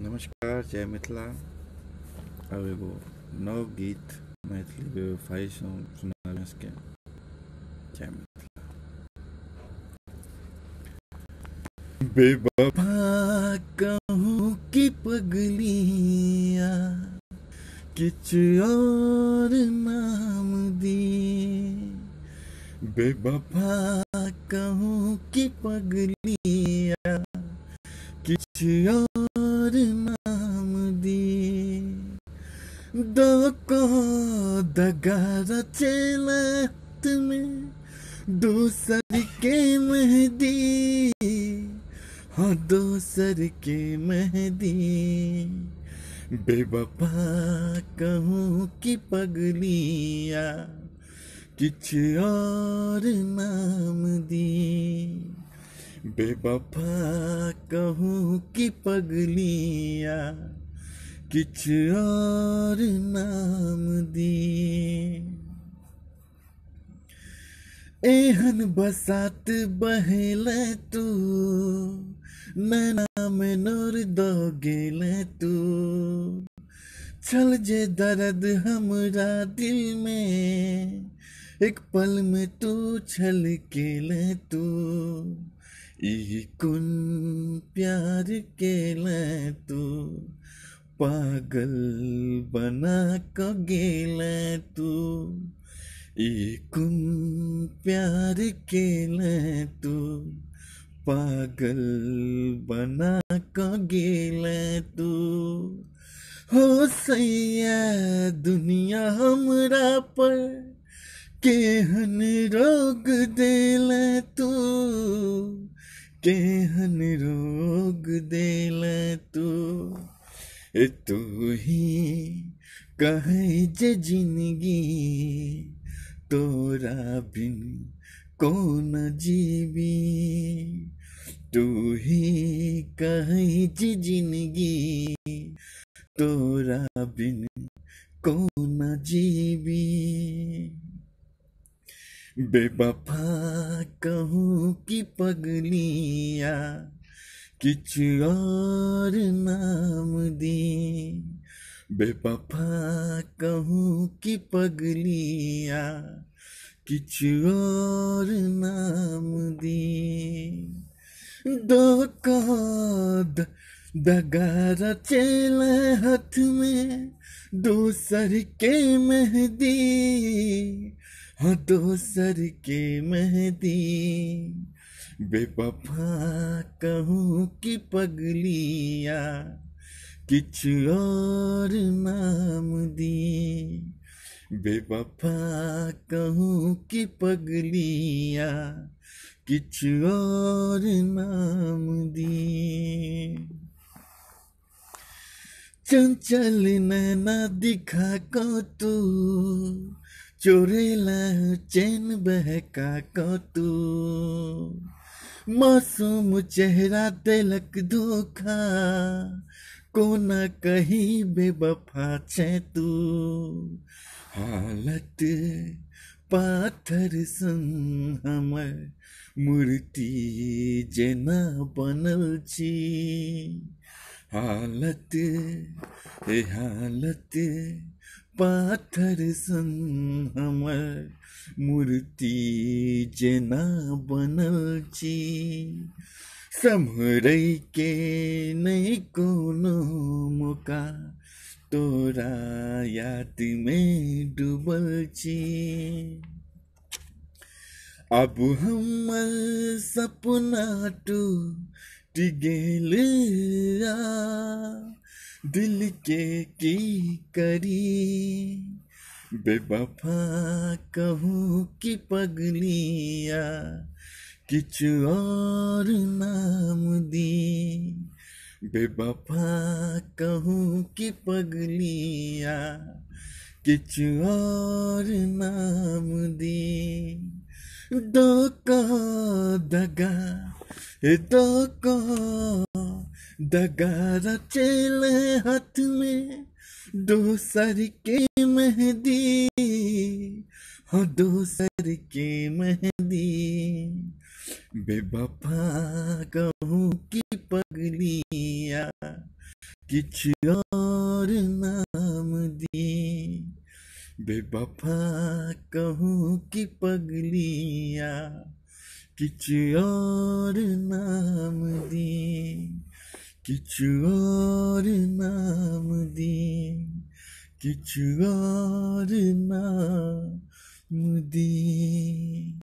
नमस्कार, जय मिथिला। अब एगो नव गीत मैथिली बेवफाई सुना के जय मिथिला। बेवफा कहूँ कि पगलिया किछ और नाम दी। बेवफा कहूँ कि पगलिया किछ और नाम दी। दो को दगा रचेलत में दूसर के मेहदी। हाँ, दूसर के मेहदी। बेवफा कहूँ कि पगलिया किछ और नाम दी। बेवफा कहूँ कि पगलिया किछ और नाम दी। एहन बसात बहेले तू नैना में नूर दो गेले तू। छल जे दर्द हमरा दिल में एक पल में तू छल केले तू। ई कुन प्यार केले तू पागल बना क गेले तू। ई कुन प्यार केले तू पागल बना क गेले तू। हो सैया दुनिया हमरा पर केहन रोग देले तू। केहन रोग देले तू। तू ही कहे जे जिंदगी तोरा बिन कौन जीवी। तू ही कहे जे जिंदगी तोरा बिन कौन जीवी। बेवफा कहूँ कि पगलिया किछ और नाम दी। बेवफा कहूँ कि पगलिया किछ और नाम दी। दो को दगा रचेले हाथ में दूसर के मेहदी। हाँ, दूसर के मेहदी। बेवफा कहूँ कि पगलिया किछ और नाम दी। बेवफा कहूँ कि पगलिया किछ और नाम दी। चंचल नैना दिखा को तू चोरेला चैन बहका को तू। मासूम चेहरा देलक धोखा कोना कही बेवफा छे तू। हालत पाथर संग हमर मूर्ति जेना बनल छी। हालत पाथर संग हमर मूर्ति जेना बनल छी। सम्हरै के नहीं कोनो मौका तोरा याद में डूबल छी। अब हमर सपना टूट गेल दिल के की करी। बेवफा कहूँ कि पगलिया किछ और नाम दी। बेवफा कहूँ कि पगलिया किछ और नाम दी। दो को दगा रचेले हाथ में दूसर के मेहदी। हाँ, दूसर के मेहदी। बेवफा कहूँ कि पगलिया किछ और नाम दी। बेवफा कहूँ कि पगलिया किछ और नाम दी, किछ और नाम दी, किछ और नाम दी।